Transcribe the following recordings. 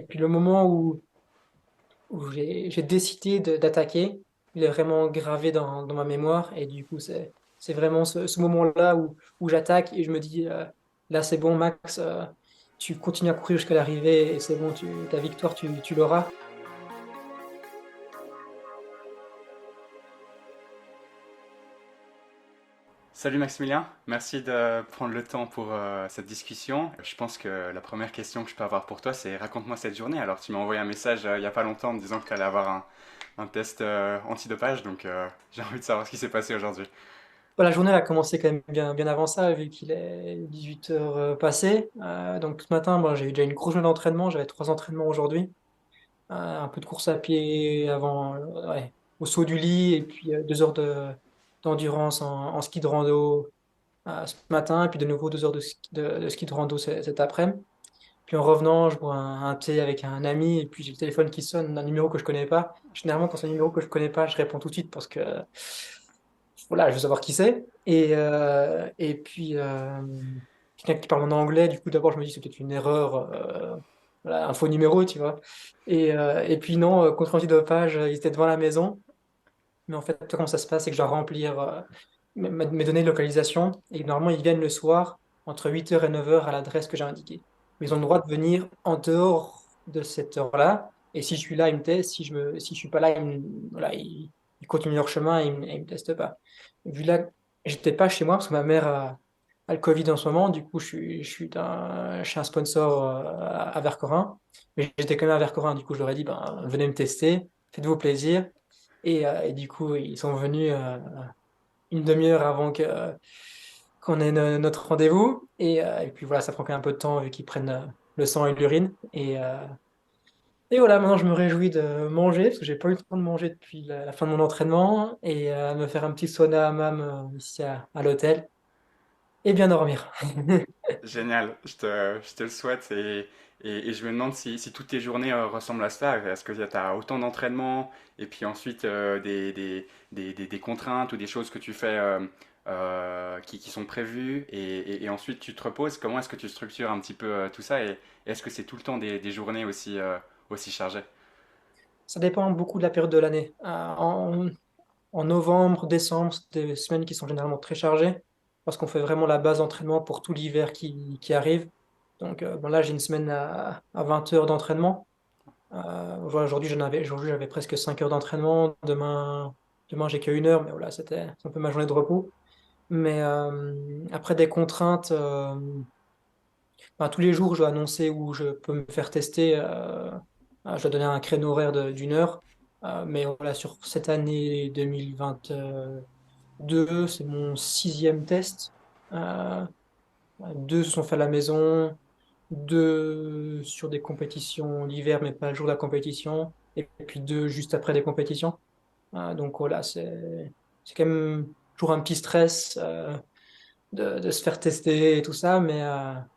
Et puis le moment où j'ai décidé d'attaquer, il est vraiment gravé dans ma mémoire. Et du coup, c'est vraiment ce moment-là où j'attaque et je me dis, là, c'est bon, Max, tu continues à courir jusqu'à l'arrivée et c'est bon, ta victoire, tu l'auras. Salut Maximilien, merci de prendre le temps pour cette discussion. Je pense que la première question que je peux avoir pour toi, c'est raconte-moi cette journée. Alors tu m'as envoyé un message il n'y a pas longtemps en me disant que tu allais avoir un test antidopage, donc j'ai envie de savoir ce qui s'est passé aujourd'hui. Bon, la journée elle a commencé quand même bien avant ça, vu qu'il est 18 heures passées. Donc ce matin, bon, j'ai eu déjà une grosse journée d'entraînement, j'avais 3 entraînements aujourd'hui. Un peu de course à pied avant, ouais, au saut du lit, et puis 2 heures d'endurance en ski de rando ce matin, et puis de nouveau 2 heures de ski de rando cet après-midi. Puis en revenant, je bois un thé avec un ami, et puis j'ai le téléphone qui sonne d'un numéro que je connais pas. Généralement, quand c'est un numéro que je connais pas, je réponds tout de suite parce que voilà, je veux savoir qui c'est. Et puis quelqu'un qui parle en anglais, du coup d'abord je me dis c'est peut-être une erreur, voilà, un faux numéro, tu vois. Et puis non, contre antidopage, ils étaient devant la maison. Mais en fait, comment ça se passe, c'est que je dois remplir mes données de localisation. Et normalement, ils viennent le soir, entre 8 heures et 9 heures à l'adresse que j'ai indiquée. Mais ils ont le droit de venir en dehors de cette heure-là. Et si je suis là, ils me testent. Si je suis pas là, voilà, ils continuent leur chemin et ils me testent pas. Vu là, j'étais pas chez moi parce que ma mère a le Covid en ce moment. Du coup, chez un sponsor à Vercorin. Mais j'étais quand même à Vercorin. Du coup, je leur ai dit, ben, venez me tester, faites-vous plaisir. Et du coup, ils sont venus une demi-heure avant qu'on ait notre rendez-vous. Et puis voilà, ça prend quand même un peu de temps vu qu'ils prennent le sang et l'urine. Et voilà, maintenant je me réjouis de manger parce que j'ai pas eu le temps de manger depuis la fin de mon entraînement et me faire un petit sauna hammam ici à l'hôtel et bien dormir. Génial, je te le souhaite et je me demande si toutes tes journées ressemblent à ça. Est-ce que tu as autant d'entraînement et puis ensuite des contraintes ou des choses que tu fais qui sont prévues et ensuite tu te reposes? Comment est-ce que tu structures un petit peu tout ça et est-ce que c'est tout le temps des journées aussi chargées? Ça dépend beaucoup de la période de l'année. En novembre, décembre, c'est des semaines qui sont généralement très chargées parce qu'on fait vraiment la base d'entraînement pour tout l'hiver qui arrive. Donc bon, là, j'ai une semaine à 20 heures d'entraînement. Voilà, aujourd'hui, j'avais presque 5 heures d'entraînement. Demain j'ai que 1 heure, mais voilà, c'est un peu ma journée de repos. Mais après des contraintes, ben, tous les jours, je dois annoncer où je peux me faire tester. Je dois donner un créneau horaire d'1 heure. Mais voilà, sur cette année 2022, c'est mon sixième test. Euh, Deux se sont faits à la maison, deux sur des compétitions l'hiver, mais pas le jour de la compétition, et puis deux juste après des compétitions. Donc voilà, c'est quand même toujours un petit stress de se faire tester et tout ça, mais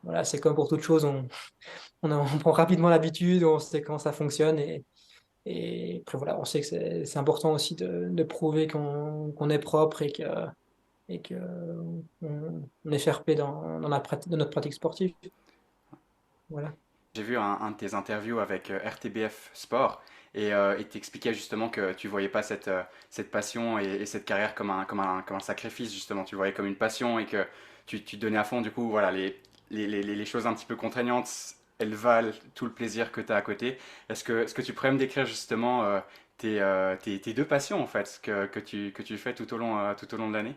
voilà, c'est comme pour toute chose, on prend rapidement l'habitude, on sait comment ça fonctionne, et après voilà, on sait que c'est important aussi de prouver qu'on est propre et que on est fair play dans notre pratique sportive. Voilà. J'ai vu un de tes interviews avec RTBF Sport et il t'expliquait justement que tu voyais pas cette passion et cette carrière comme un sacrifice justement, tu le voyais comme une passion et que tu te donnais à fond. Du coup, voilà, les choses un petit peu contraignantes, elles valent tout le plaisir que tu as à côté. Est-ce que tu pourrais me décrire justement tes deux passions en fait que tu fais tout au long de l'année?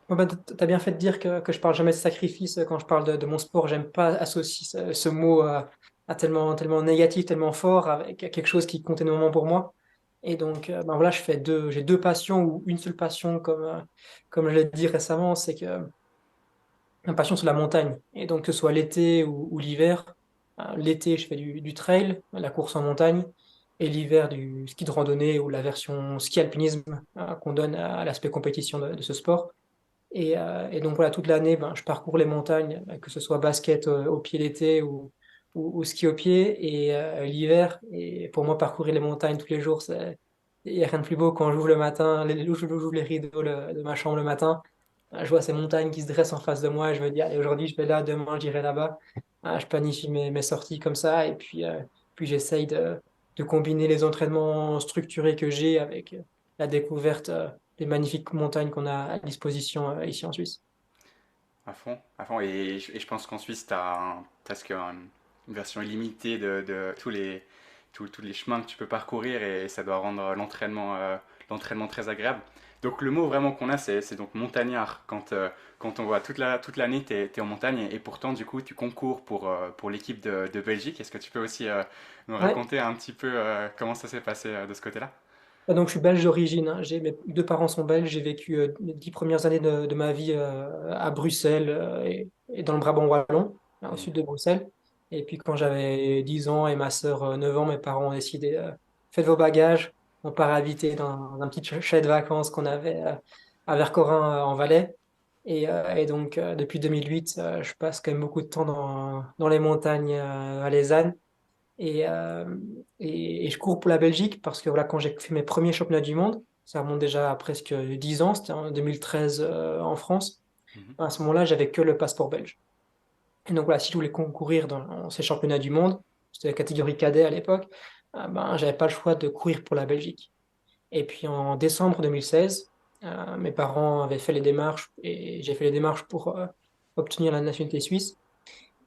Bon, bah, t'as bien fait de dire que je parle jamais de sacrifice quand je parle de mon sport. J'aime pas associer ce mot à tellement négatif, tellement fort avec quelque chose qui compte énormément pour moi. Et donc, ben voilà, j'ai deux passions ou une seule passion, comme je l'ai dit récemment, c'est que ma passion, c'est la montagne. Et donc, que ce soit l'été ou l'hiver, l'été, je fais du trail, la course en montagne, et l'hiver, du ski de randonnée ou la version ski alpinisme qu'on donne à l'aspect compétition de ce sport. Et donc voilà, toute l'année, ben, je parcours les montagnes, que ce soit basket au pied l'été ou ski au pied, et l'hiver. Et pour moi, parcourir les montagnes tous les jours, il n'y a rien de plus beau quand j'ouvre le matin, j'ouvre les rideaux de ma chambre le matin. Je vois ces montagnes qui se dressent en face de moi et je me dis, allez, aujourd'hui je vais là, demain j'irai là-bas. Je planifie mes sorties comme ça et puis Puis j'essaye de combiner les entraînements structurés que j'ai avec la découverte des magnifiques montagnes qu'on a à disposition ici en Suisse. À fond, à fond. Et je pense qu'en Suisse, tu as presque une version illimitée de tous les chemins que tu peux parcourir et ça doit rendre l'entraînement très agréable. Donc le mot vraiment qu'on a, c'est donc montagnard. Quand on voit toute l'année, tu es en montagne et pourtant, du coup, tu concours pour l'équipe de Belgique. Est-ce que tu peux aussi nous Ouais. raconter un petit peu comment ça s'est passé de ce côté-là? Donc, je suis belge d'origine, hein. Mes deux parents sont belges. J'ai vécu les 10 premières années de ma vie à Bruxelles et dans le Brabant wallon, hein, au Hmm. sud de Bruxelles. Et puis, quand j'avais 10 ans et ma sœur 9 ans, mes parents ont décidé faites vos bagages, on part habiter dans un petit chalet de vacances qu'on avait à Vercorin en Valais. Et donc, depuis 2008, je passe quand même beaucoup de temps dans les montagnes valaisannes. Et, euh, et je cours pour la Belgique parce que voilà, quand j'ai fait mes premiers championnats du monde, ça remonte déjà à presque 10 ans, c'était en 2013 en France. Mhm. À ce moment-là, j'avais que le passeport belge. Et donc voilà, si je voulais concourir dans ces championnats du monde, c'était la catégorie cadet à l'époque, ben, j'avais pas le choix de courir pour la Belgique. Et puis en décembre 2016, mes parents avaient fait les démarches et j'ai fait les démarches pour obtenir la nationalité suisse.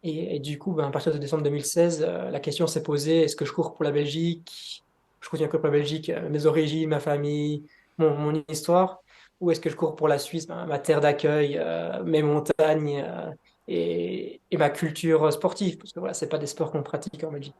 Et du coup, ben, à partir de décembre 2016, la question s'est posée, est-ce que je cours pour la Belgique? Je continue à courir pour la Belgique, mes origines, ma famille, mon histoire, ou est-ce que je cours pour la Suisse, ben, ma terre d'accueil, mes montagnes et ma culture sportive, parce que voilà, c'est pas des sports qu'on pratique en Belgique.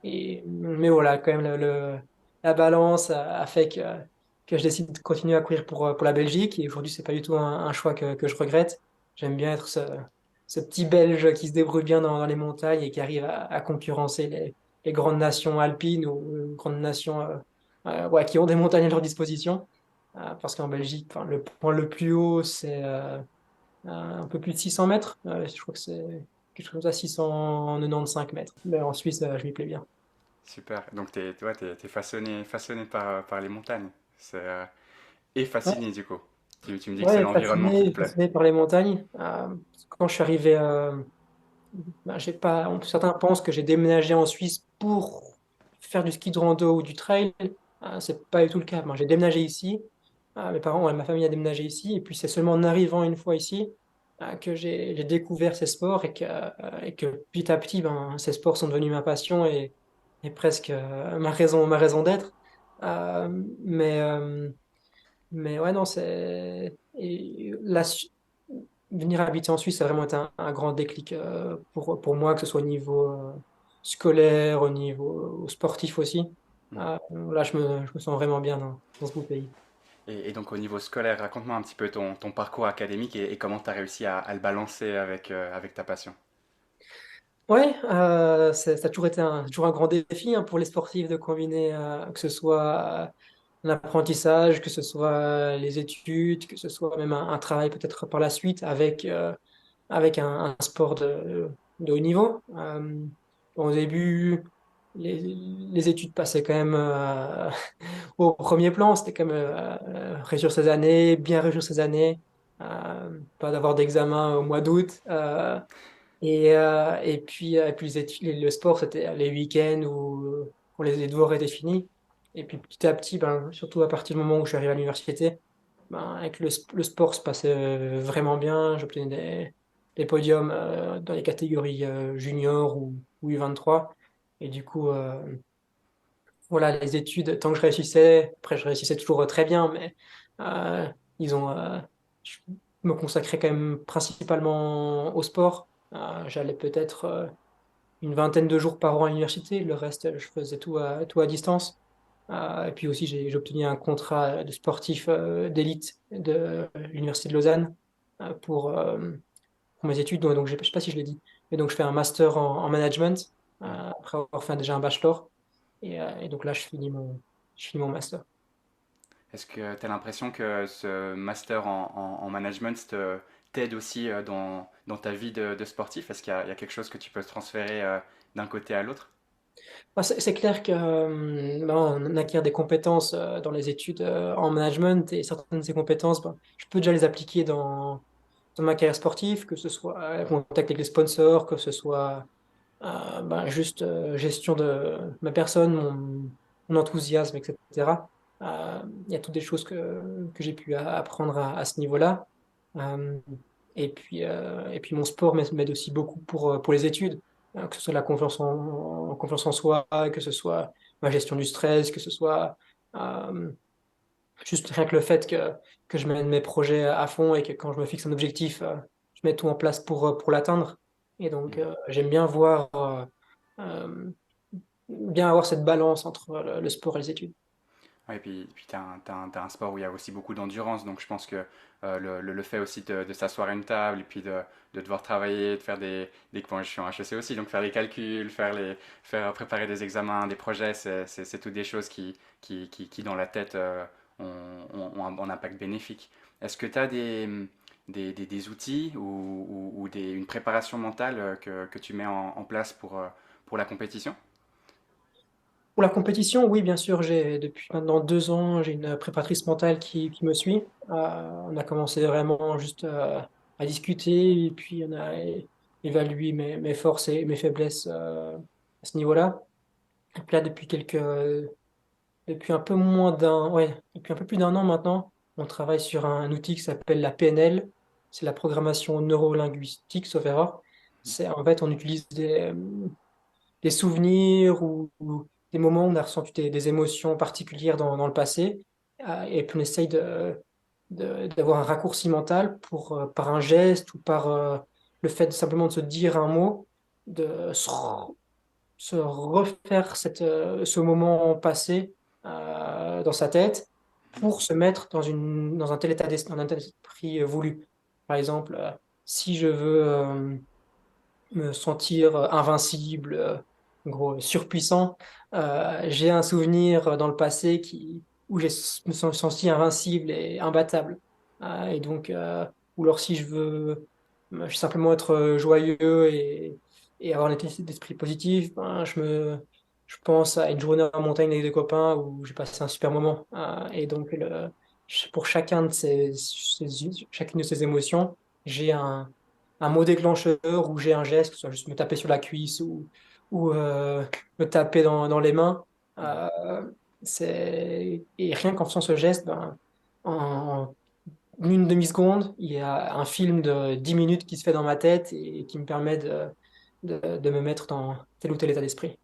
Mais voilà, quand même, la balance a fait que je décide de continuer à courir pour la Belgique. Et aujourd'hui, c'est pas du tout un choix que je regrette. J'aime bien être ce petit Belge qui se débrouille bien dans les montagnes et qui arrive à concurrencer les grandes nations alpines ou grandes nations ouais, qui ont des montagnes à leur disposition. Parce qu'en Belgique, enfin, le point le plus haut, c'est un peu plus de 600 mètres. Je crois que c'est quelque chose comme ça, 695 mètres. Mais en Suisse, je m'y plais bien. Super. Donc t'es façonné par les montagnes. Et Ouais, fasciné du coup. Tu me dis que c'est ouais, l'environnement qui te plaît. fasciné par les montagnes. Quand je suis arrivé, ben, j'ai pas, certains pensent que j'ai déménagé en Suisse pour faire du ski de rando ou du trail. C'est pas du tout le cas. Moi, j'ai déménagé ici. Mes parents, ouais, ma famille a déménagé ici. Et puis, c'est seulement en arrivant une fois ici que j'ai découvert ces sports et que petit à petit, ben, ces sports sont devenus ma passion et presque ma raison d'être. Euh, mais, euh, mais ouais, non, venir habiter en Suisse, ça a vraiment été un grand déclic pour moi, que ce soit au niveau scolaire, au niveau sportif aussi. Hmm. Là, je me sens vraiment bien dans ce beau pays. Et donc au niveau scolaire, raconte-moi un petit peu ton parcours académique et comment tu as réussi à le balancer avec ta passion. Ouais, ça a toujours été toujours un grand défi hein, pour les sportifs de combiner que ce soit l'apprentissage, que ce soit les études, que ce soit même un travail peut-être par la suite avec un sport de haut niveau. Au début, les, les études passaient quand même au premier plan. C'était quand même réussir ses années, bien réussir ses années, pas d'avoir d'examen au mois d'août. Et puis les études, le sport, c'était les week-ends où les devoirs étaient finis. Et puis petit à petit, ben, surtout à partir du moment où je suis arrivé à l'université, ben, avec le sport se passait vraiment bien. J'obtenais des podiums dans les catégories junior ou U23. Et du coup, voilà, les études, tant que je réussissais, après je réussissais toujours très bien, mais euh, ils ont, je me consacrais quand même principalement au sport. J'allais peut-être une vingtaine de jours par an à l'université, le reste, je faisais tout à distance. Et puis aussi, j'ai obtenu un contrat de sportif d'élite de l'Université de Lausanne pour mes études. Donc, je ne sais pas si je l'ai dit. Et donc, je fais un master en management Hmm. après avoir fait déjà un bachelor. Et donc là, je finis mon master. Est-ce que tu as l'impression que ce master en management t'aide aussi dans ta vie de sportif? Est-ce qu'il y a quelque chose que tu peux transférer d'un côté à l'autre? C'est clair que ben, on acquiert des compétences dans les études en management et certaines de ces compétences, ben, je peux déjà les appliquer dans ma carrière sportive, que ce soit contact avec les sponsors, que ce soit juste gestion de ma personne, mon enthousiasme, etc. Il y a toutes des choses que j'ai pu apprendre à ce niveau-là. Euh, et puis mon sport m'aide aussi beaucoup pour les études, que ce soit la confiance en soi, que ce soit ma gestion du stress, que ce soit euh, juste rien que le fait que je mène mes projets à fond et que quand je me fixe un objectif, je mets tout en place pour l'atteindre. Et donc, j'aime bien euh, bien avoir cette balance entre le sport et les études. Ouais, et puis t'as un sport où il y a aussi beaucoup d'endurance, donc je pense que le fait aussi de s'asseoir à une table et puis de devoir travailler, de faire bon, je suis en HEC aussi, donc faire les calculs, faire préparer des examens, des projets, c'est toutes des choses qui dans la tête ont un impact bénéfique. Est-ce que tu as des outils ou une préparation mentale que tu mets en place pour la compétition? Pour la compétition, oui, bien sûr, depuis maintenant 2 ans, j'ai une préparatrice mentale qui me suit. On a commencé vraiment juste à discuter et puis on a évalué mes forces et mes faiblesses à ce niveau-là. Et puis là, depuis un peu moins depuis un peu plus d'un an maintenant, on travaille sur un outil qui s'appelle la PNL. C'est la programmation neurolinguistique, sauf erreur. C'est en fait, on utilise des souvenirs ou des moments où on a ressenti des émotions particulières dans le passé, et puis on essaye d'avoir un raccourci mental par un geste ou par le fait simplement de se dire un mot, de se refaire ce moment passé dans sa tête pour se mettre dans un tel dans un tel esprit voulu. Par exemple, si je veux me sentir invincible, en gros, surpuissant. J'ai un souvenir dans le passé où me suis senti invincible et imbattable. Et donc, ou alors si je veux simplement être joyeux et avoir un état d'esprit positif, je pense à une journée en montagne avec des copains où j'ai passé un super moment. Et donc, pour chacun de chacune de ces émotions, j'ai un mot déclencheur où j'ai un geste, que ce soit juste me taper sur la cuisse ou me taper dans les mains. Euh, et rien qu'en faisant ce geste, en une demi-seconde, il y a un film de 10 minutes qui se fait dans ma tête et qui me permet de me mettre dans tel ou tel état d'esprit.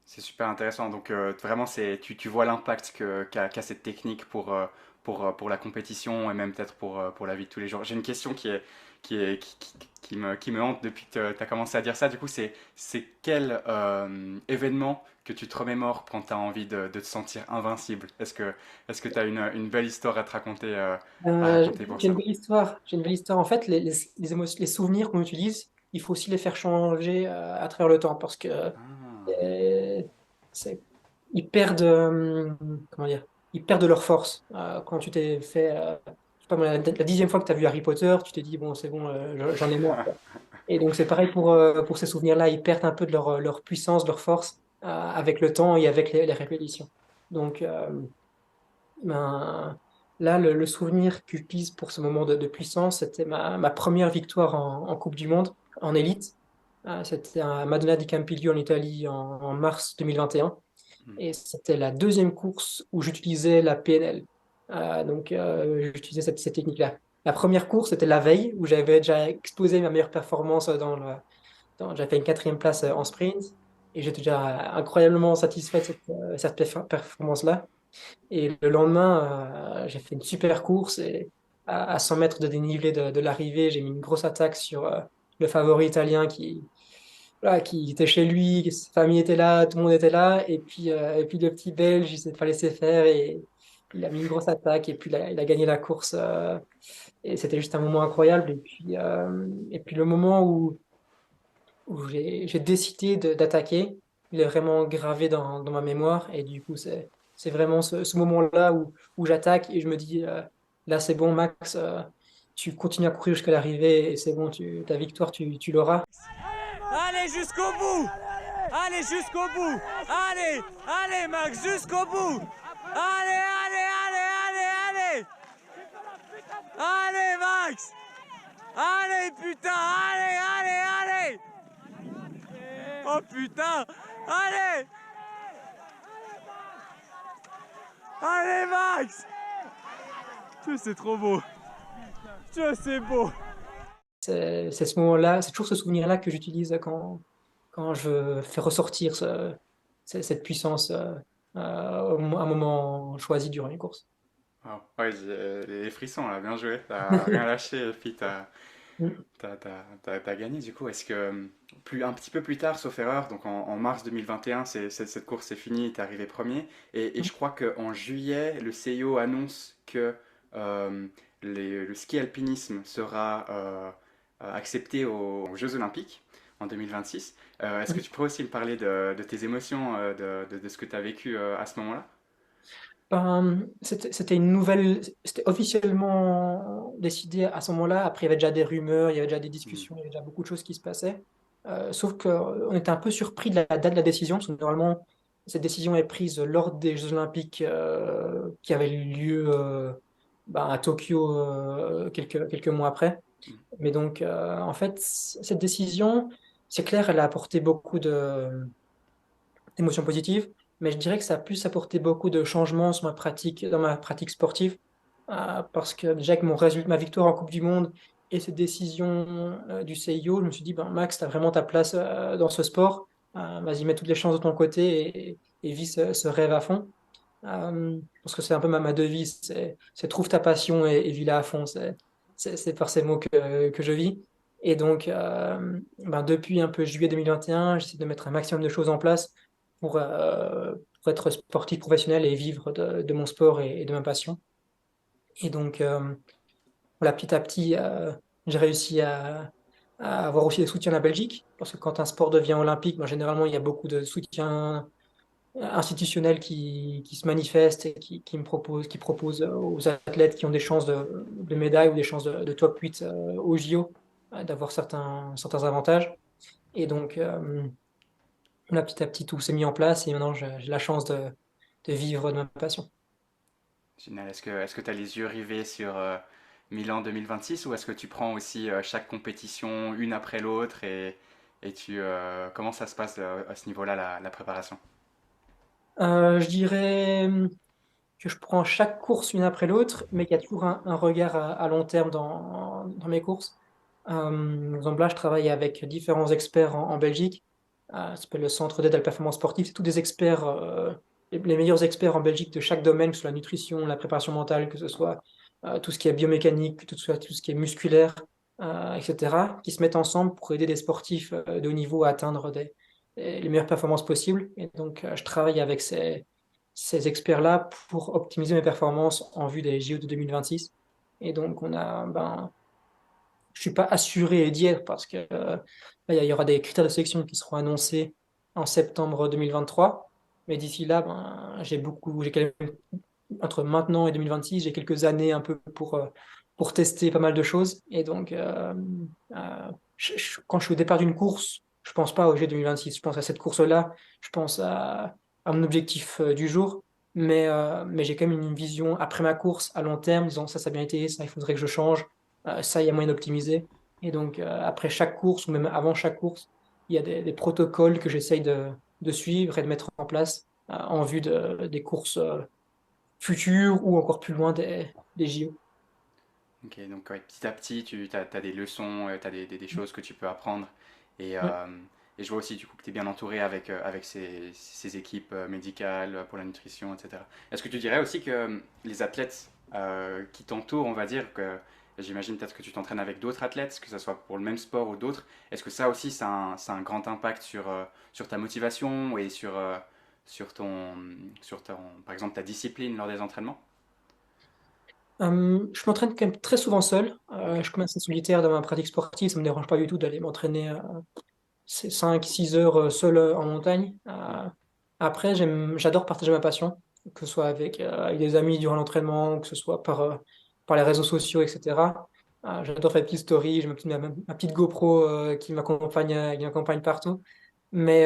C'est super intéressant. Donc vraiment, tu vois l'impact qu'a cette technique pour la compétition et même peut-être pour la vie de tous les jours. J'ai une question qui me hante depuis que tu as commencé à dire ça. Du coup, c'est quel événement que tu te remémores quand tu as envie de te sentir invincible? Est-ce que tu as une belle histoire à raconter pour J'ai une ça? belle histoire. J'ai une belle histoire. En fait, les souvenirs qu'on utilise, il faut aussi les faire changer à travers le temps parce que Ah, Euh, c'est- ils perdent, comment dire, ils perdent de leur force. Quand tu t'es fait, je sais pas, moi, la 10e fois que tu as vu Harry Potter, tu t'es dit, bon, c'est bon, j'en ai marre, quoi. Et donc, c'est pareil pour ces souvenirs-là, ils perdent un peu de leur puissance, de leur force avec le temps et avec les répétitions. Donc, ben, là, le souvenir que j'utilise pour ce moment de puissance, c'était ma première victoire en Coupe du Monde, en élite. C'était à Madonna di Campiglio en Italie en mars 2021. Et c'était la deuxième course où j'utilisais la PNL. Donc, j'utilisais cette technique-là. La première course, c'était la veille, où j'avais déjà exposé ma meilleure performance j'avais fait une 4e place en sprint. Et j'étais déjà incroyablement satisfait de cette performance-là. Et le lendemain, j'ai fait une super course et à 100 mètres de dénivelé de l'arrivée, j'ai mis une grosse attaque sur le favori italien voilà, qui était chez lui, sa famille était là, tout le monde était là. Et puis le petit Belge, il s'est pas laissé faire et il a mis une grosse attaque et puis il a gagné la course. Et c'était juste un moment incroyable. Et puis le moment où j'ai décidé d'attaquer, il est vraiment gravé dans ma mémoire. Et du coup, c'est vraiment ce moment-là où j'attaque et je me dis, là, c'est bon, Max, tu continues à courir jusqu'à l'arrivée et c'est bon, ta victoire, tu l'auras. Allez jusqu'au bout. Allez jusqu'au bout. Allez, allez Max, jusqu'au bout. Allez, allez, allez, allez, allez. Allez Max. Allez putain, allez, allez, allez. Oh putain! Allez! Allez Max! Dieu, c'est trop beau! Dieu, c'est beau! C'est ce moment-là, c'est toujours ce souvenir-là que j'utilise quand je fais ressortir cette puissance à un moment choisi durant une course. Wow. Ouais, j'ai les frissons là, bien joué. T'as rien lâché et puis Mm. t'as gagné du coup. Est-ce que un petit peu plus tard, sauf erreur, donc en mars 2021, cette course est finie, t'es arrivé premier. Et je crois qu'en juillet, le CIO annonce que euh, le ski alpinisme sera accepté aux Jeux Olympiques en 2026. Est-ce que tu pourrais aussi me parler de tes émotions, de ce que tu as vécu à ce moment-là? C'était une nouvelle, c'était officiellement décidé à ce moment-là. Après, il y avait déjà des rumeurs, il y avait déjà des Hmm. discussions, il y avait déjà beaucoup de choses qui se passaient. Sauf qu'on était un peu surpris de la date de la décision, parce que normalement, cette décision est prise lors des Jeux Olympiques qui avaient lieu à Tokyo quelques mois après. Mais donc, en fait, cette décision, c'est clair, elle a apporté beaucoup d'émotions positives, mais je dirais que ça a plus apporté beaucoup de changements sur dans ma pratique sportive, parce que déjà avec mon résultat, ma victoire en Coupe du Monde et cette décision du CIO, je me suis dit, ben, Max, tu as vraiment ta place dans ce sport. Vas-y, mets toutes les chances de ton côté et vis ce rêve à fond. Parce que c'est un peu ma devise, c'est trouve ta passion et vis-la à fond. C'est par ces mots que je vis. Et donc, depuis un peu juillet 2021, j'essaie de mettre un maximum de choses en place pour être sportif professionnel et vivre de mon sport et de ma passion. Et donc, voilà, petit à petit, j'ai réussi à avoir aussi des soutiens de la Belgique, parce que quand un sport devient olympique, généralement, il y a beaucoup de soutien institutionnels qui se manifestent et qui proposent aux athlètes qui ont des chances de médaille ou des chances de top 8 au JO d'avoir certains avantages. Et donc, là, petit à petit, tout s'est mis en place et maintenant, j'ai la chance de vivre de ma passion. Génial. Est-ce que tu as les yeux rivés sur Milan 2026 ou est-ce que tu prends aussi chaque compétition une après l'autre comment ça se passe à ce niveau-là, la préparation? Je dirais que je prends chaque course une après l'autre, mais qu'il y a toujours un regard à long terme dans mes courses. Par exemple, là, je travaille avec différents experts en Belgique. Ça s'appelle le Centre d'aide à la performance sportive. C'est tous des experts, les meilleurs experts en Belgique de chaque domaine, que ce soit la nutrition, la préparation mentale, que ce soit tout ce qui est biomécanique, que ce soit tout ce qui est musculaire, etc., qui se mettent ensemble pour aider des sportifs de haut niveau à atteindre les meilleures performances possibles. Et donc, je travaille avec ces experts-là pour optimiser mes performances en vue des JO de 2026. Et donc, je suis pas assuré d'y être parce que il y aura des critères de sélection qui seront annoncés en septembre 2023. Mais d'ici là, j'ai quand même, entre maintenant et 2026, j'ai quelques années un peu pour tester pas mal de choses. Et donc, quand je suis au départ d'une course, je pense pas au G 2026. Je pense à cette course-là. Je pense à mon objectif du jour. Mais j'ai quand même une vision après ma course à long terme, disant ça a bien été, ça, il faudrait que je change. Ça, il y a moyen d'optimiser. Et donc, après chaque course ou même avant chaque course, il y a des protocoles que j'essaye de suivre et de mettre en place en vue des courses futures ou encore plus loin des JO. Ok, donc ouais, petit à petit, tu as des leçons, tu as des choses que tu peux apprendre. Et, Ouais. euh, et je vois aussi du coup que tu es bien entouré avec ces équipes médicales pour la nutrition, etc. Est-ce que tu dirais aussi que les athlètes qui t'entourent, on va dire que j'imagine peut-être que tu t'entraînes avec d'autres athlètes, que ce soit pour le même sport ou d'autres, est-ce que ça aussi, ça a un grand impact sur ta motivation et sur par exemple, ta discipline lors des entraînements? Je m'entraîne quand même très souvent seul. Ok. Je commence à solitaire dans ma pratique sportive. Ça me dérange pas du tout d'aller m'entraîner 5-6 heures seul en montagne. Après, j'adore partager ma passion, que ce soit avec des amis durant l'entraînement, ou que ce soit par les réseaux sociaux, etc. J'adore faire des petites stories. J'ai ma petite GoPro qui m'accompagne partout. Mais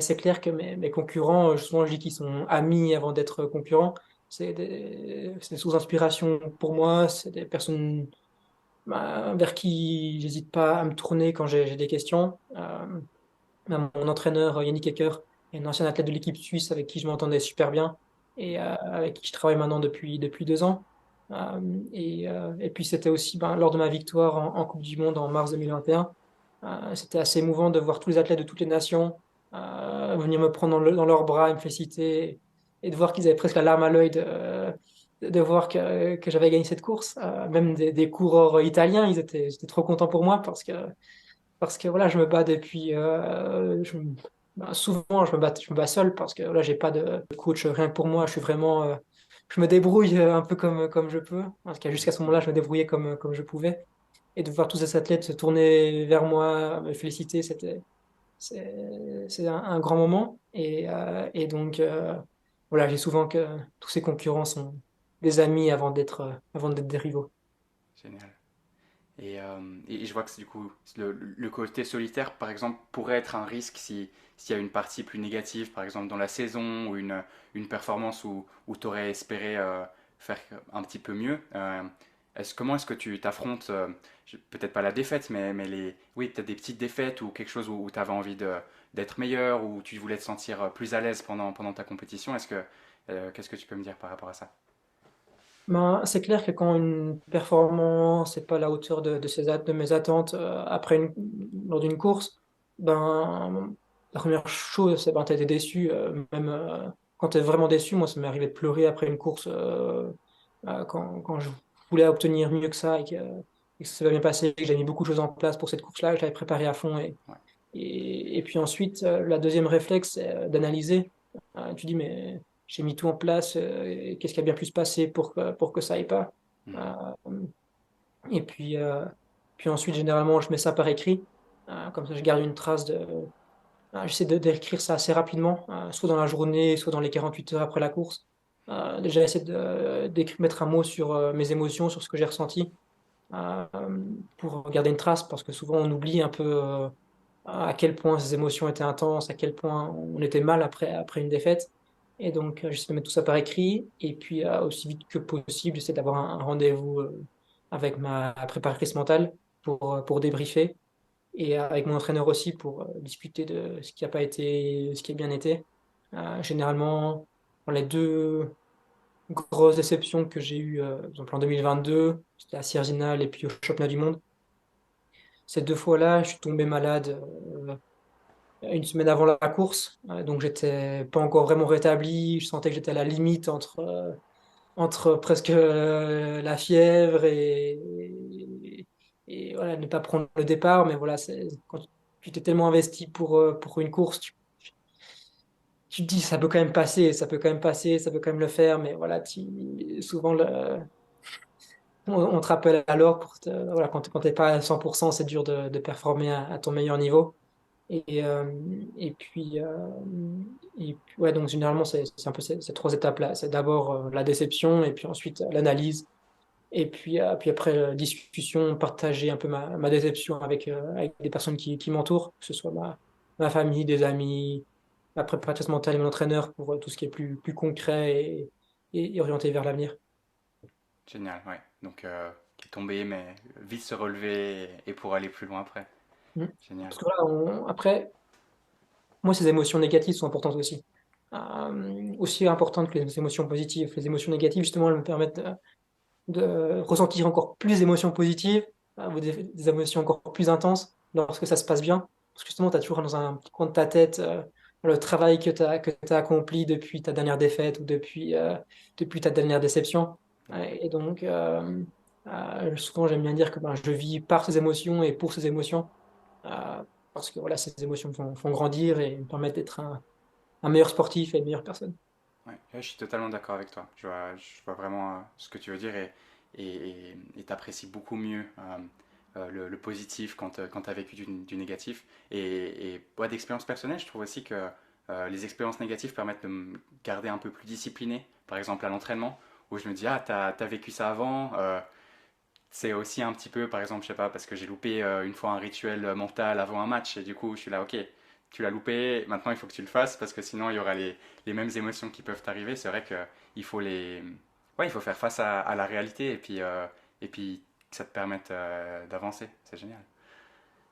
c'est clair que mes concurrents, souvent je dis qu'ils sont amis avant d'être concurrents. C'est des sources d'inspiration pour moi. C'est des personnes vers qui j'hésite pas à me tourner quand j'ai des questions. Mon entraîneur Yannick Ecker, un ancien athlète de l'équipe suisse avec qui je m'entendais super bien et avec qui je travaille maintenant depuis 2 ans. Et puis c'était aussi lors de ma victoire en Coupe du Monde en mars 2021. C'était assez émouvant de voir tous les athlètes de toutes les nations venir me prendre dans leurs bras et me féliciter et de voir qu'ils avaient presque la larme à l'œil de voir que j'avais gagné cette course. Même des coureurs italiens, ils étaient trop contents pour moi parce que voilà, je me bats depuis. Souvent, je me bats seul parce que là, j'ai pas de coach rien que pour moi. Je suis vraiment. Je me débrouille un peu comme je peux. Parce que jusqu'à ce moment-là, je me débrouillais comme je pouvais. Et de voir tous ces athlètes se tourner vers moi, me féliciter, c'est un grand moment. Et donc, voilà, j'ai souvent que tous ces concurrents sont des amis avant d'être des rivaux. Génial. Et je vois que du coup, le côté solitaire, par exemple, pourrait être un risque si, s'il y a une partie plus négative, par exemple dans la saison, ou une performance où tu aurais espéré faire un petit peu mieux. Comment est-ce que tu t'affrontes, peut-être pas la défaite, mais oui, peut-être des petites défaites ou quelque chose où tu avais envie d'être meilleur, ou tu voulais te sentir plus à l'aise pendant ta compétition. Qu'est-ce que tu peux me dire par rapport à ça? C'est clair que quand une performance n'est pas à la hauteur de mes attentes lors d'une course, la première chose, c'est t'as été déçu. Même quand tu es vraiment déçu, moi, ça m'est arrivé de pleurer après une course quand je voulais obtenir mieux que ça et que ça s'est pas bien passé, que j'ai mis beaucoup de choses en place pour cette course-là, que je l'avais préparée à fond. Ouais. Et puis ensuite, la deuxième réflexe, c'est d'analyser. Tu dis, mais j'ai mis tout en place, et qu'est-ce qui a bien pu se passer pour que ça aille pas? Mhm. Euh, et puis ensuite, généralement, je mets ça par écrit. Comme ça, je garde une trace j'essaie d'écrire ça assez rapidement, soit dans la journée, soit dans les 48 heures après la course. Déjà, essayer mettre un mot sur mes émotions, sur ce que j'ai ressenti, euh, pour garder une trace, parce que souvent, on oublie un peu. À quel point ces émotions étaient intenses, à quel point on était mal après une défaite. Et donc, j'essaie de mettre tout ça par écrit. Et puis, aussi vite que possible, j'essaie d'avoir un rendez-vous avec ma préparatrice mentale pour débriefer. Et avec mon entraîneur aussi pour discuter de ce qui n'a pas été, ce qui a bien été. Généralement, dans les deux grosses déceptions que j'ai eues, par exemple en 2022, c'était à Sierzinal et puis au championnat du monde. Ces 2 fois-là, je suis tombé malade une semaine avant la course, donc j'étais pas encore vraiment rétabli. Je sentais que j'étais à la limite entre presque la fièvre et voilà, ne pas prendre le départ. Mais voilà, quand tu t'es tellement investi pour une course, tu te dis ça peut quand même passer, ça peut quand même passer, ça peut quand même le faire. Mais voilà, souvent on te rappelle alors voilà, quand t'es pas à 100%, c'est dur de performer à ton meilleur niveau. Et, euh, et puis, euh, ouais, donc généralement, c'est un peu ces 3 étapes-là. C'est d'abord la déception, et puis ensuite l'analyse, et puis après, discussion, partager un peu ma déception avec des personnes qui m'entourent, que ce soit ma famille, des amis, ma préparatrice mentale et mon entraîneur pour tout ce qui est plus concret et orienté vers l'avenir. Génial, ouais. Donc, qui est tombé, mais vite se relever et pour aller plus loin après. Mm. Génial. Parce que voilà, après, moi, ces émotions négatives sont importantes aussi. Aussi importantes que les émotions positives. Les émotions négatives, justement, elles me permettent de ressentir encore plus d'émotions positives, ou des émotions encore plus intenses lorsque ça se passe bien. Parce que justement, tu as toujours dans un petit coin de ta tête le travail que tu as accompli depuis ta dernière défaite ou depuis ta dernière déception. Et donc, souvent, j'aime bien dire que je vis par ces émotions et pour ces émotions. euh, Parce que voilà, ces émotions me font grandir et me permettent d'être un meilleur sportif et une meilleure personne. Ouais, ouais, je suis totalement d'accord avec toi. Je vois vraiment ce que tu veux dire et t'apprécies beaucoup mieux le positif quand tu as vécu du négatif. Ouais, d'expérience personnelle, je trouve aussi que les expériences négatives permettent de me garder un peu plus discipliné. Par exemple, à l'entraînement, où je me dis, ah, t'as vécu ça avant. C'est aussi un petit peu, par exemple, je sais pas, parce que j'ai loupé une fois un rituel mental avant un match, et du coup, je suis là, ok, tu l'as loupé, maintenant il faut que tu le fasses, parce que sinon il y aura les mêmes émotions qui peuvent t'arriver. C'est vrai que il faut ouais, il faut faire face à la réalité, et puis que ça te permette d'avancer. C'est génial.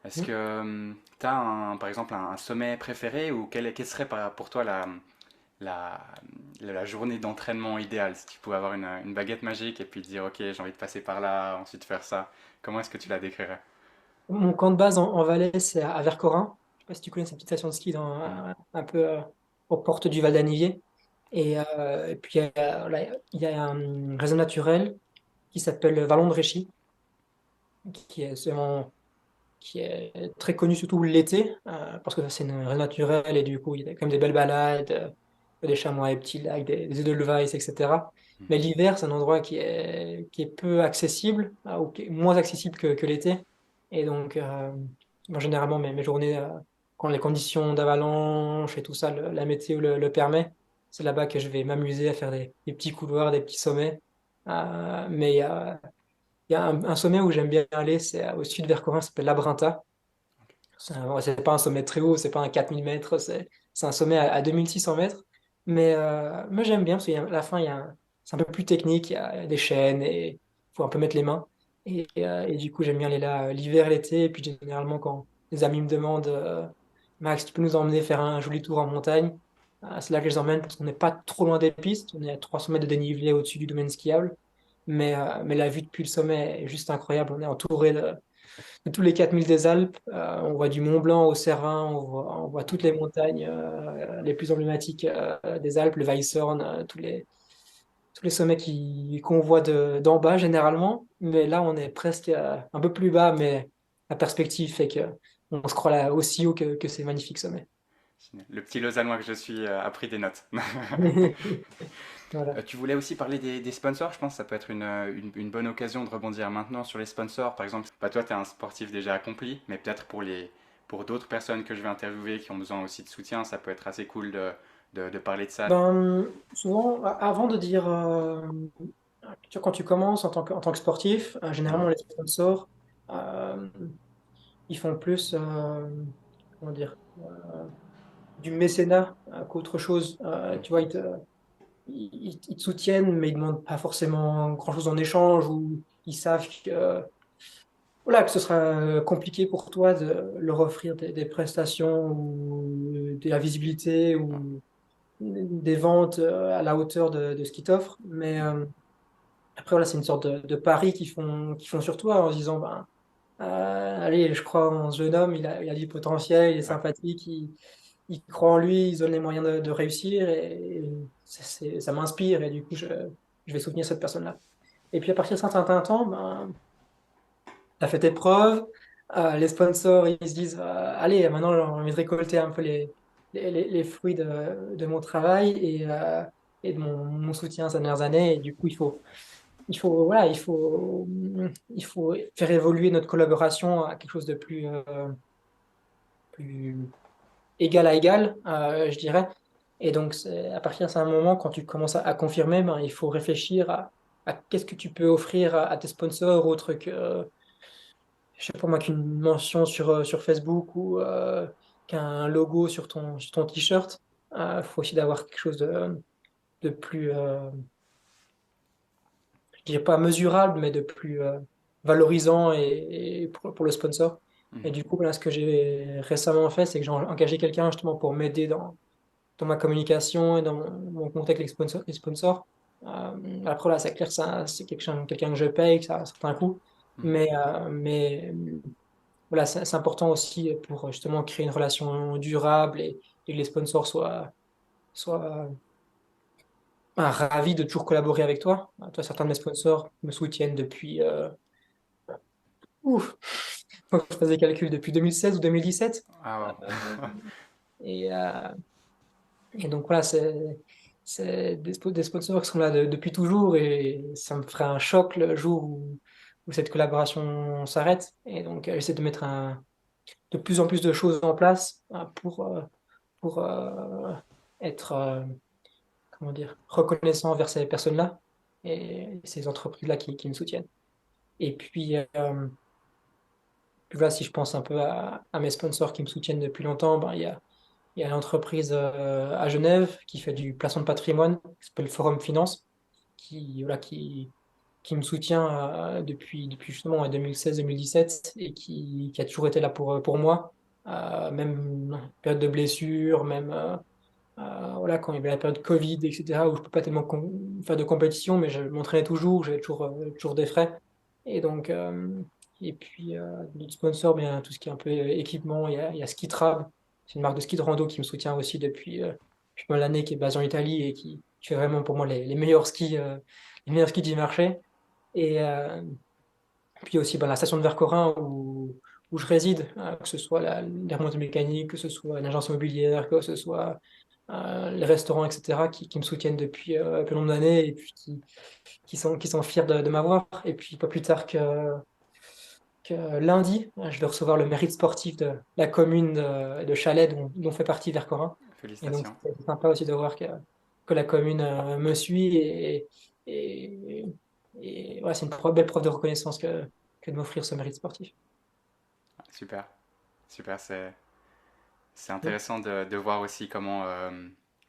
Est-ce que tu as par exemple un sommet préféré ou quelle serait pour toi la, la journée d'entraînement idéale si tu pouvais avoir une baguette magique et puis te dire ok j'ai envie de passer par là, ensuite faire ça, comment est-ce que tu la décrirais? Mon camp de base en Valais, c'est à Vercorin. Je sais pas si tu connais cette petite station de ski Mhm. un peu aux portes du Val d'Anivier. Et puis, là, il y a un réseau naturel qui s'appelle le Vallon de Réchy, qui est très connu surtout l'été, parce que c'est une réserve naturelle et du coup, il y a quand même des belles balades, des chamois et petits lacs, des edelweiss, etc. Mais l'hiver, c'est un endroit qui est peu accessible, ou qui est moins accessible que l'été. Et donc, moi, généralement, mes journées, quand les conditions d'avalanche et tout ça, la météo le permet, c'est là-bas que je vais m'amuser à faire des petits couloirs, des petits sommets. Mais il y a un sommet où j'aime bien aller, c'est au sud vers Corin, ça s'appelle l'Abrinta. C'est pas un sommet très haut, c'est pas un 4000 mètres, c'est un sommet à 2600 mètres. Mais j'aime bien parce qu'à la fin, c'est un peu plus technique, il y a des chaînes et il faut un peu mettre les mains. Et du coup, j'aime bien aller là l'hiver, l'été. Et puis généralement, quand les amis me demandent Max, tu peux nous emmener faire un joli tour en montagne, c'est là que je les emmène parce qu'on n'est pas trop loin des pistes. On est à 300 mètres de dénivelé au-dessus du domaine skiable. Mais la vue depuis le sommet est juste incroyable. On est entouré de tous les 4000 des Alpes. On voit du Mont Blanc au Cerrin, on voit toutes les montagnes les plus emblématiques des Alpes, le Weisshorn, tous les sommets qu'on voit d'en bas généralement. Mais là, on est presque un peu plus bas, mais la perspective fait que on se croit là aussi haut que ces magnifiques sommets. Le petit Lausannois que je suis a pris des notes. Voilà. Tu voulais aussi parler des sponsors, je pense que ça peut être une bonne occasion de rebondir maintenant sur les sponsors. Par exemple, bah toi, tu es un sportif déjà accompli, mais peut-être pour d'autres personnes que je vais interviewer qui ont besoin aussi de soutien, ça peut être assez cool de parler de ça. Souvent, avant de dire, tu vois, quand tu commences en tant que sportif, généralement les sponsors, euh, ils font plus, comment dire, du mécénat qu'autre chose. Tu vois, ils te soutiennent, mais ils ne demandent pas forcément grand-chose en échange ou ils savent voilà, que ce sera compliqué pour toi de leur offrir des prestations ou de la visibilité ou des ventes à la hauteur de ce qu'ils t'offrent. Mais après, voilà, c'est une sorte de pari qu'ils font sur toi en se disant, ben, allez, je crois en ce jeune homme, il a du potentiel, il est Ouais, sympathique, il croit en lui, il se donne les moyens de réussir et ça m'inspire et du coup, je vais soutenir cette personne-là. Et puis à partir d'un certain temps, ben, tu as fait tes preuves, les sponsors, ils se disent, allez, maintenant, j'ai envie de récolter un peu les fruits de mon travail et de mon soutien ces dernières années. Et du coup, voilà, il faut faire évoluer notre collaboration à quelque chose de plus égal à égal, je dirais. Et donc, à partir d'un moment, quand tu commences à confirmer, ben, il faut réfléchir à qu'est-ce que tu peux offrir à tes sponsors autre que, je sais pas moi, qu'une mention sur Facebook ou qu'un logo sur ton t-shirt. Il faut aussi d'avoir quelque chose de plus, je dirais pas mesurable, mais de plus valorisant et pour le sponsor. Et mhm, du coup, voilà, ce que j'ai récemment fait, c'est que j'ai engagé quelqu'un justement pour m'aider dans ma communication et dans mon contact avec les sponsors. Après, là, c'est clair que c'est quelqu'un que je paye, que ça a un certain coût. mhm. Mais voilà, c'est important aussi pour justement créer une relation durable et que les sponsors soient ravis de toujours collaborer avec toi. Toi, certains de mes sponsors me soutiennent depuis, ouf, faut que je fasse des calculs, depuis 2016 ou 2017. Ah wow. Euh, et, euh, et donc voilà, c'est des sponsors qui sont là depuis toujours et ça me ferait un choc le jour où cette collaboration s'arrête. Et donc j'essaie de mettre de plus en plus de choses en place pour être comment dire, reconnaissant envers ces personnes-là et ces entreprises-là qui me soutiennent. Et puis voilà, si je pense un peu à mes sponsors qui me soutiennent depuis longtemps, ben, il y a l'entreprise à Genève qui fait du placement de patrimoine, qui s'appelle Forum Finance, qui qui me soutient depuis justement en 2016-2017 et qui a toujours été là pour moi, même en période de blessure, même voilà, quand il y avait la période Covid, etc., où je ne peux pas tellement faire de compétition, mais je m'entraînais toujours, j'avais toujours des frais. Et donc, et puis, d'autres sponsors, bien, tout ce qui est un peu équipement, il y a Skitrab, c'est une marque de ski de rando qui me soutient aussi depuis pas mal d'années, qui est basée en Italie et qui fait vraiment pour moi les meilleurs skis du marché. Et puis aussi ben, la station de Vercorin où je réside, que ce soit les remontées mécaniques, que ce soit une agence immobilière, que ce soit les restaurants, etc., qui me soutiennent depuis un peu nombre d'années et puis qui sont fiers de m'avoir. Et puis pas plus tard que lundi, je vais recevoir le mérite sportif de la commune de Chalais dont fait partie Vercorin. Et donc Félicitations. c'est sympa aussi de voir que la commune me suit et, et ouais, c'est une belle preuve de reconnaissance que de m'offrir ce mérite sportif. Super, super, c'est intéressant de voir aussi comment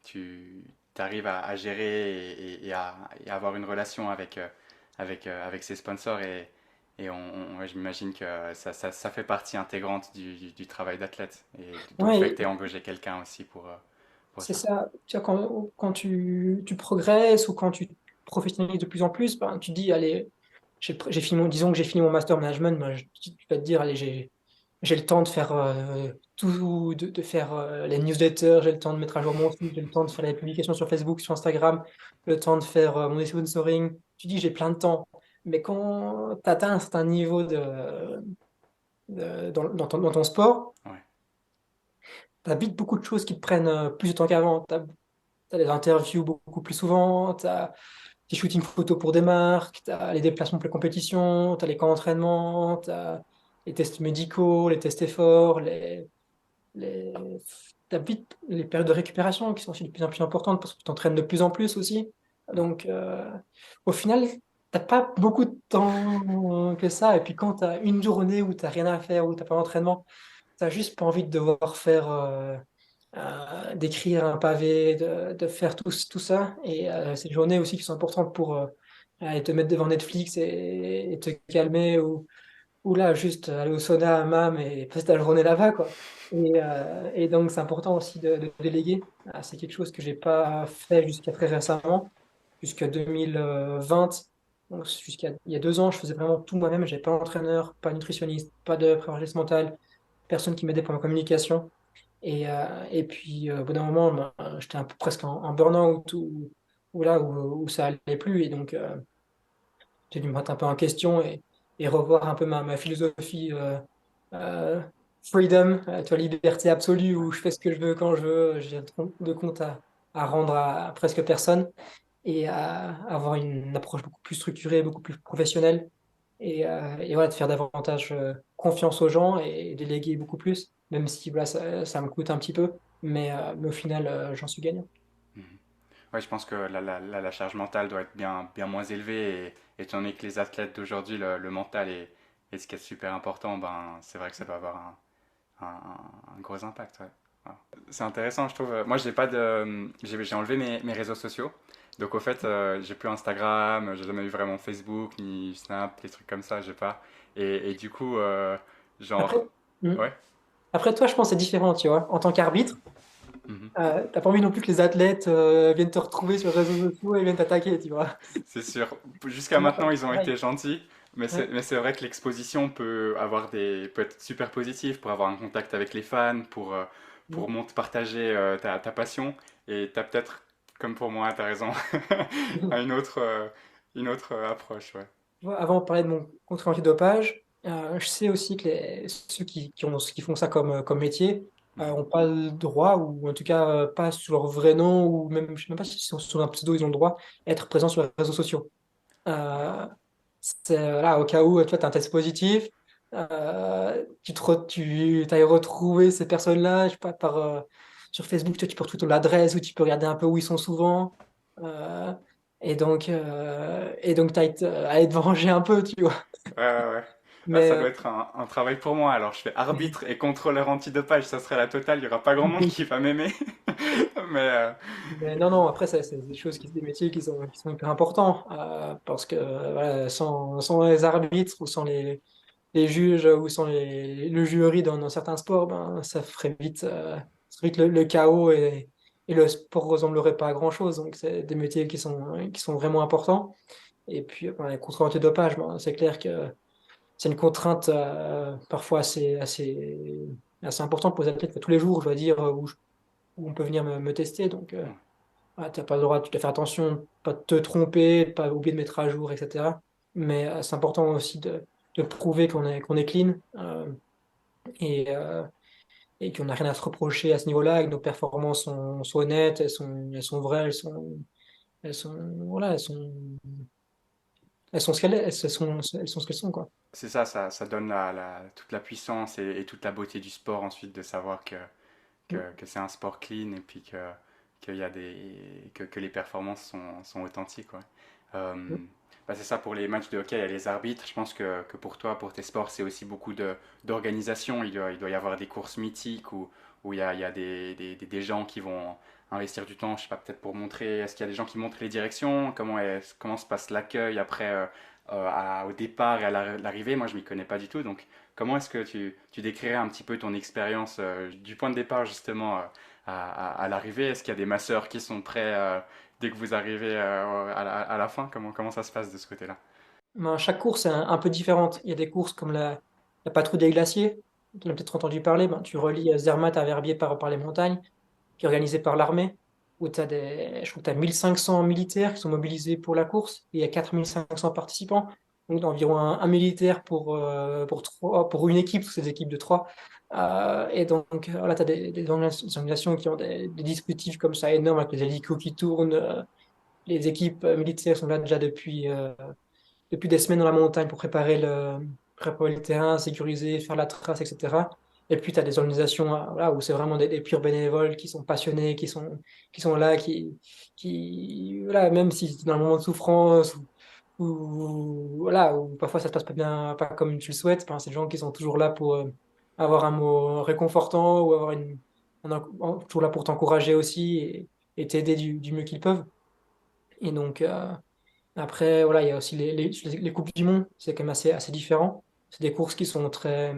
tu arrives à gérer et à avoir une relation avec ses sponsors ouais, je m'imagine que ça fait partie intégrante du travail d'athlète d'où le fait que Ouais, tu aies engagé quelqu'un aussi pour c'est ça. ça. Tu vois, quand tu progresses ou quand tu te professionnalises de plus en plus, ben, tu te dis, allez, j'ai fini disons que j'ai fini mon master management, ben, tu vas te dire, allez, j'ai le temps de faire tout, de faire les newsletters, j'ai le temps de mettre à jour mon site, j'ai le temps de faire les publications sur Facebook, sur Instagram, le temps de faire mon sponsoring. Tu dis, j'ai plein de temps. Mais quand tu atteins un certain niveau dans ton sport, Ouais. tu as vite beaucoup de choses qui te prennent plus de temps qu'avant. Tu as des interviews beaucoup plus souvent, tu as des shootings photos pour des marques, tu as les déplacements pour les compétitions, tu as les camps d'entraînement, tu as les tests médicaux, les tests efforts, les, t'as vite les périodes de récupération qui sont aussi de plus en plus importantes parce que tu t'entraînes de plus en plus aussi. Donc, au final, t'as pas beaucoup de temps que ça. Et puis, quand tu as une journée où tu rien à faire, où tu pas d'entraînement, tu juste pas envie de devoir faire, d'écrire un pavé, de faire tout ça. Et ces journées aussi qui sont importantes pour aller te mettre devant Netflix et te calmer ou là, juste aller au sauna, hammam et passer ta journée là-bas, quoi. Et donc, c'est important aussi de déléguer. C'est quelque chose que j'ai pas fait jusqu'à très récemment, jusqu'à 2020. Donc, jusqu'à il y a 2 ans, je faisais vraiment tout moi-même. J'avais pas d'entraîneur, pas de nutritionniste, pas de préparation mentale, personne qui m'aidait pour ma communication. Et puis, au bout d'un moment, ben, j'étais un peu presque en burn-out où ça allait plus. Et donc, j'ai dû me mettre un peu en question et revoir un peu ma philosophie euh, freedom, tu vois, liberté absolue Ouais. où je fais ce que je veux quand je veux, j'ai de compte à rendre à presque personne et à avoir une approche beaucoup plus structurée, beaucoup plus professionnelle et voilà, de faire davantage confiance aux gens et déléguer beaucoup plus, même si voilà, ça me coûte un petit peu, mais au final, j'en suis gagnant. Mhm. Ouais, je pense que la charge mentale doit être bien moins élevée et étant donné que les athlètes d'aujourd'hui, le mental est ce qui est super important, ben, c'est vrai que ça doit avoir un gros impact. Ouais. Voilà. C'est intéressant, je trouve. Moi, j'ai pas de, j'ai enlevé mes réseaux sociaux. Donc, au fait, j'ai plus Instagram, j'ai jamais eu vraiment Facebook, ni Snap, des trucs comme ça, j'ai pas. Et du coup, Après, genre, hmm. ouais, Après toi, je pense que c'est différent, tu vois. En tant qu'arbitre, mhm. t'as pas envie non plus que les athlètes viennent te retrouver sur les réseaux sociaux et viennent t'attaquer, tu vois. C'est sûr. Jusqu'à Moi, maintenant, ils ont pareil. été gentils, Ouais. mais c'est vrai que l'exposition peut être super positive pour avoir un contact avec les fans, pour partager ta passion. Et t'as peut-être, comme pour moi, t'as raison, à une autre approche, ouais. Tu vois, avant, on parlait de mon contre antidopage. Je sais aussi que ceux qui font ça comme métier Mhm. ont pas le droit, ou en tout cas pas sous leur vrai nom, ou même, je sais même pas si sont sous un pseudo, ils ont le droit d'être présents sur les réseaux sociaux. Euh, là, au cas où toi, tu as un test positif, tu ailles retrouver ces personnes-là, je sais pas, sur Facebook, tu peux retrouver l'adresse, ou tu peux regarder un peu où ils sont souvent. Euh, et donc tu à te venger un peu, tu vois. Ouais, ouais, ouais. Ah, Mais ça doit être un travail pour moi. Alors, je fais arbitre et contrôleur antidopage, ça serait la totale. Il n'y aura pas grand monde qui va m'aimer. Mais Mais non, non, après, ça, c'est des choses, des métiers qui sont hyper importants. Parce que voilà, sans les arbitres ou sans les juges ou sans le jury dans certains sports, ben, ça ferait vite le chaos et le sport ressemblerait pas à grand-chose. Donc, c'est des métiers qui sont vraiment importants. Et puis, ben, les contrôles antidopage, ben, c'est clair que c'est une contrainte parfois assez importante pour les athlètes. Tous les jours, je dois dire, où on peut venir me tester. Donc, ouais, t'as pas le droit, tu dois faire attention, pas de te tromper, de pas oublier de mettre à jour, etc. Mais c'est important aussi de prouver qu'on est clean et, euh, et qu'on n'a rien à se reprocher à ce niveau-là, et que nos performances sont honnêtes, elles sont vraies, voilà, elles sont ce elles sont ce qu'elles sont, quoi. c'est ça, ça donne toute la puissance et toute la beauté du sport ensuite de savoir que c'est un sport clean et puis qu'il y a que les performances sont authentiques. Ouais. Euh, Bah, c'est ça pour les matchs de hockey, il y a les arbitres. Je pense que pour toi, pour tes sports, c'est aussi beaucoup d'organisation. Il doit y avoir des courses mythiques où il y a des gens qui vont investir du temps, je sais pas, peut-être pour montrer, est-ce qu'il y a des gens qui montrent les directions, comment se passe l'accueil après au départ et à l'arrivée. Moi, je m'y connais pas du tout, donc comment est-ce que tu décrirais un petit peu ton expérience du point de départ justement à l'arrivée? Est-ce qu'il y a des masseurs qui sont prêts dès que vous arrivez à la fin? Comment ça se passe de ce côté-là? Ben, chaque course est un peu différente. Il y a des courses comme la patrouille des glaciers, tu as peut-être entendu parler. Ben, tu relis Zermatt à Verbier par les montagnes, qui est organisée par l'armée, où je crois que tu as 1500 militaires qui sont mobilisés pour la course, et il y a 4500 participants. Donc environ un militaire pour une équipe, toutes ces équipes de trois. Et donc là, tu as des organisations qui ont des dispositifs comme ça énormes, avec les hélicos qui tournent. Les équipes militaires sont là déjà depuis des semaines dans la montagne pour préparer le terrain, sécuriser, faire la trace, etc. Et puis, tu as des organisations voilà, où c'est vraiment des purs bénévoles qui sont passionnés, qui sont là, voilà, même si c'est dans un moment de souffrance voilà, où parfois ça se passe pas bien, pas comme tu le souhaites, ben, c'est des gens qui sont toujours là pour avoir un mot réconfortant ou toujours là pour t'encourager aussi et t'aider du mieux qu'ils peuvent. Et donc, après, voilà, il y a aussi les Coupes du Monde, c'est quand même assez différent. C'est des courses qui sont très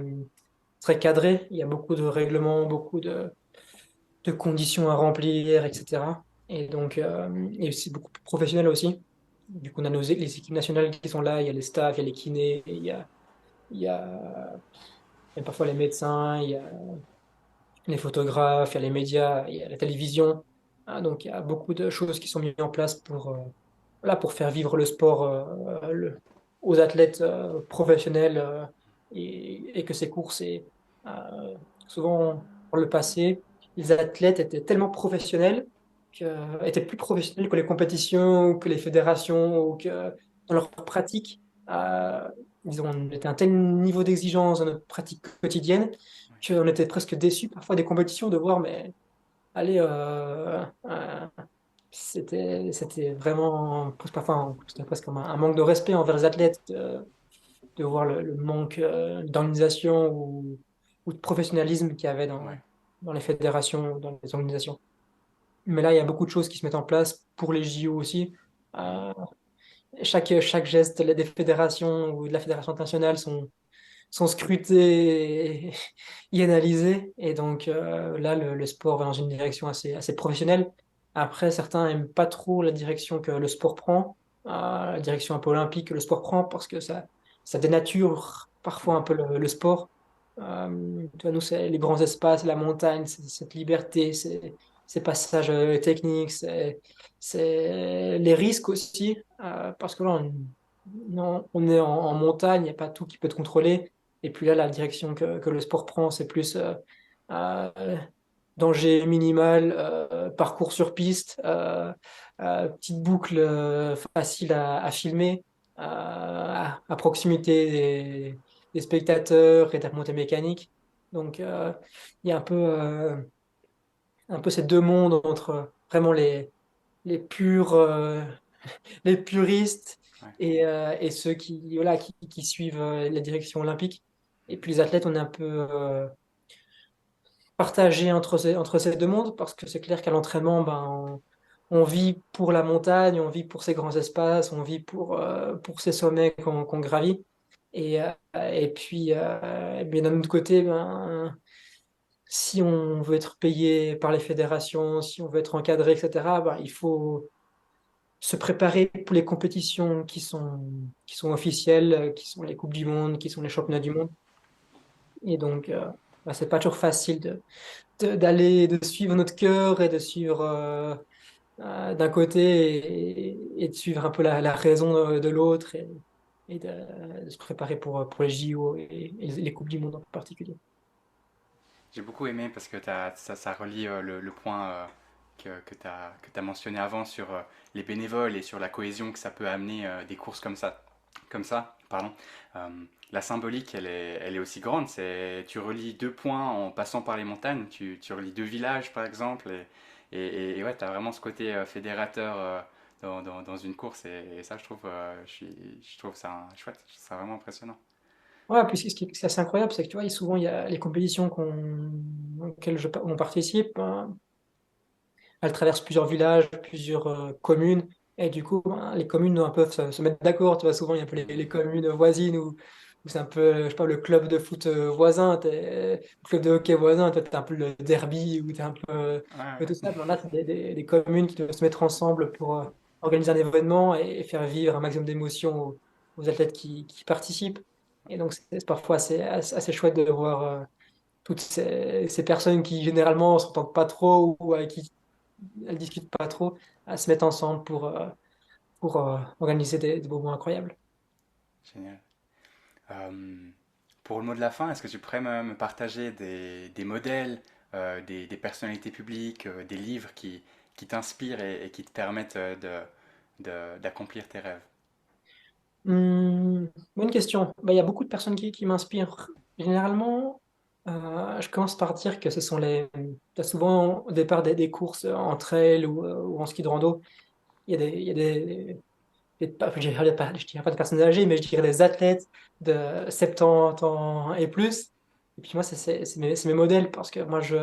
cadrées. Il y a beaucoup de règlements, beaucoup de conditions à remplir, etc. Et donc, et c'est beaucoup plus professionnel aussi. Du coup, on a les équipes nationales qui sont là, il y a les staffs, il y a les kinés, il y a, il y a parfois les médecins, il y a les photographes, il y a les médias, il y a la télévision. Donc, il y a beaucoup de choses qui sont mises en place voilà, pour faire vivre le sport aux athlètes professionnels et que ces courses, souvent, pour le passé, les athlètes étaient tellement professionnels étaient plus professionnels que les compétitions ou que les fédérations ou que dans leur pratique. Euh, on était à un tel niveau d'exigence dans notre pratique quotidienne qu'on était presque déçus parfois des compétitions de voir, mais allez, c'était vraiment c'était presque comme un manque de respect envers les athlètes de voir le manque d'organisation ou de professionnalisme qu'il y avait Ouais, dans les fédérations, dans les organisations. Mais là, il y a beaucoup de choses qui se mettent en place pour les JO aussi. Euh, chaque geste des fédérations ou de la fédération internationale sont scrutés et analysés. Et donc là, le sport va dans une direction assez professionnelle. Après, certains n'aiment pas trop la direction que le sport prend, la direction un peu olympique que le sport prend, parce que ça dénature parfois un peu le sport. Tu vois, nous, c'est les grands espaces, la montagne, c'est cette liberté, ces passages techniques, c'est les risques aussi, parce que là, on est en montagne, il n'y a pas tout qui peut être contrôlé. Et puis là, la direction que le sport prend, c'est plus euh, danger minimal, parcours sur piste, petite boucle facile à filmer, à proximité des spectateurs et de la remontée mécanique. Donc, il y a un peu ces deux mondes entre vraiment les purs, les puristes Ouais. et ceux voilà, qui suivent la direction olympique. Et puis les athlètes, on est un peu partagés entre ces deux mondes parce que c'est clair qu'à l'entraînement, on vit pour la montagne, on vit pour ces grands espaces, on vit pour ces sommets qu'on gravit. Et puis, mais d'un autre côté, si on veut être payé par les fédérations, si on veut être encadré, etc., il faut se préparer pour les compétitions qui sont officielles, qui sont les Coupes du Monde, qui sont les Championnats du Monde. Et donc, c'est pas toujours facile de suivre notre cœur et de suivre d'un côté et de suivre un peu la raison de l'autre et de se préparer pour les JO et les Coupes du Monde en particulier. J'ai beaucoup aimé parce que ça relie le point que tu as mentionné avant sur les bénévoles et sur la cohésion que ça peut amener des courses comme ça, pardon. Euh, la symbolique, elle est aussi grande. Tu relis deux points en passant par les montagnes, tu relis deux villages par exemple, et ouais, tu as vraiment ce côté fédérateur dans une course, et ça, je trouve ça chouette, je trouve ça vraiment impressionnant. Ouais, puis ce qui est assez incroyable, c'est que tu vois, souvent, il y a les compétitions auxquelles on participe, elles traversent plusieurs villages, plusieurs communes, et du coup, les communes peuvent se mettre d'accord. Tu vois, souvent, il y a un peu les communes voisines où c'est un peu, je sais pas, le club de foot voisin, le club de hockey voisin, toi, t'es un peu le derby, ou t'es un Ouais, peu tout ouais. ça. Mais là, c'est des communes qui doivent se mettre ensemble pour organiser un événement et faire vivre un maximum d'émotions aux athlètes qui participent. Et donc, c'est parfois assez chouette de voir toutes ces personnes qui généralement s'entendent pas trop ou avec qui elles discutent pas trop, à se mettre ensemble pour organiser des moments incroyables. Génial. Euh, pour le mot de la fin, est-ce que tu pourrais me partager des modèles, des personnalités publiques, des livres qui t'inspirent et qui te permettent d'accomplir tes rêves? Bonne question. Il y a beaucoup de personnes qui m'inspirent. Généralement, je commence par dire que ce sont t'as souvent au départ des courses en trail ou en ski de rando. Il y a je dirais pas de personnes âgées, mais je dirais des athlètes de 70 ans et plus. Et puis moi, c'est mes modèles parce que moi, je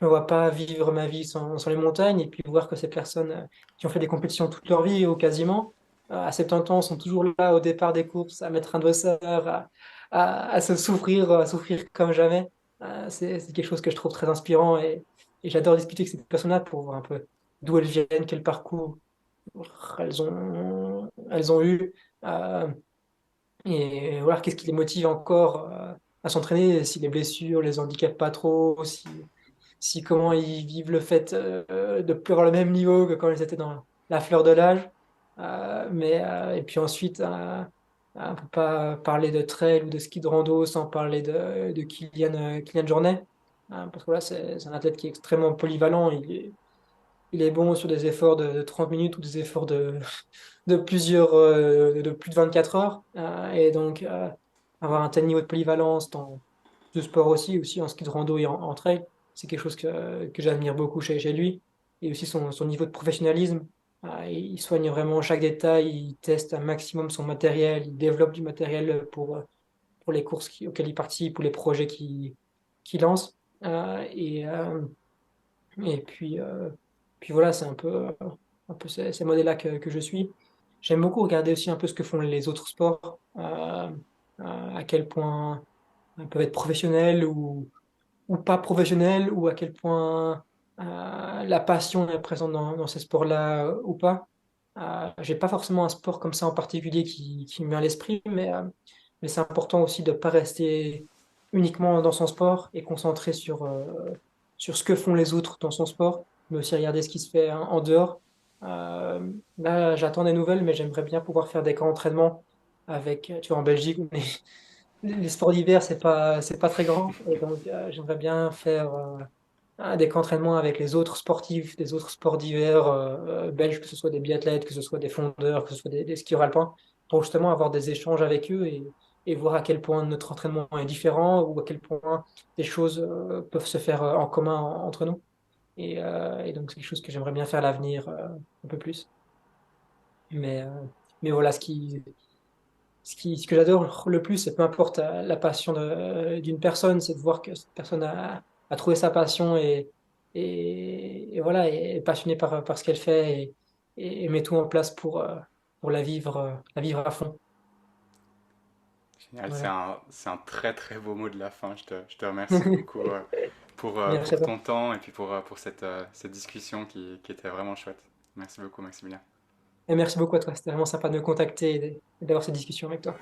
me vois pas vivre ma vie sans les montagnes et puis voir que ces personnes qui ont fait des compétitions toute leur vie ou quasiment, à 70 ans, sont toujours là au départ des courses, à mettre un dossard, à souffrir comme jamais. C'est quelque chose que je trouve très inspirant et j'adore discuter avec ces personnes-là pour voir un peu d'où elles viennent, quel parcours elles ont eu. euh, et voir qu'est-ce qui les motive encore à s'entraîner, si les blessures les handicapent pas trop, si comment ils vivent le fait de plus avoir le même niveau que quand ils étaient dans la fleur de l'âge. Et puis ensuite, on ne peut pas parler de trail ou de ski de rando sans parler de Kylian Jornet. Parce que là, c'est un athlète qui est extrêmement polyvalent. Il est bon sur des efforts de 30 minutes ou des efforts de plus de 24 heures. Et donc, avoir un tel niveau de polyvalence dans deux sports aussi en ski de rando et en trail, c'est quelque chose que j'admire beaucoup chez lui. Et aussi son niveau de professionnalisme. Il soigne vraiment chaque détail, il teste un maximum son matériel, il développe du matériel pour les courses auxquelles il participe ou les projets qu'il lance. Et puis voilà, c'est un peu ces modèles-là que je suis. J'aime beaucoup regarder aussi un peu ce que font les autres sports, à quel point ils peuvent être professionnels ou pas professionnels, ou à quel point la passion est présente dans ces sports-là ou pas. J'ai pas forcément un sport comme ça en particulier qui me vient à l'esprit, mais c'est important aussi de ne pas rester uniquement dans son sport et concentré sur ce que font les autres dans son sport, mais aussi regarder ce qui se fait en dehors. Là, j'attends des nouvelles, mais j'aimerais bien pouvoir faire des camps d'entraînement avec, tu vois, en Belgique, les sports d'hiver, c'est pas très grand. Et donc, j'aimerais bien faire des camps d'entraînement avec les autres sportifs, des autres sports d'hiver belges, que ce soit des biathlètes, que ce soit des fondeurs, que ce soit des skieurs alpins, pour justement avoir des échanges avec eux et voir à quel point notre entraînement est différent ou à quel point des choses peuvent se faire en commun entre nous. Et donc, c'est quelque chose que j'aimerais bien faire à l'avenir un peu plus. Mais, euh, mais voilà, ce que j'adore le plus, c'est peu importe la passion d'une personne, c'est de voir que cette personne a trouvé sa passion et voilà, est passionnée par ce qu'elle fait et met tout en place pour la vivre à fond. Génial, Voilà. c'est un très très beau mot de la fin. Je te remercie beaucoup Merci à pour toi. ton temps et puis pour cette discussion qui était vraiment chouette. Merci beaucoup, Maximilien. Et merci beaucoup à toi. C'était vraiment sympa de me contacter et d'avoir cette discussion avec toi.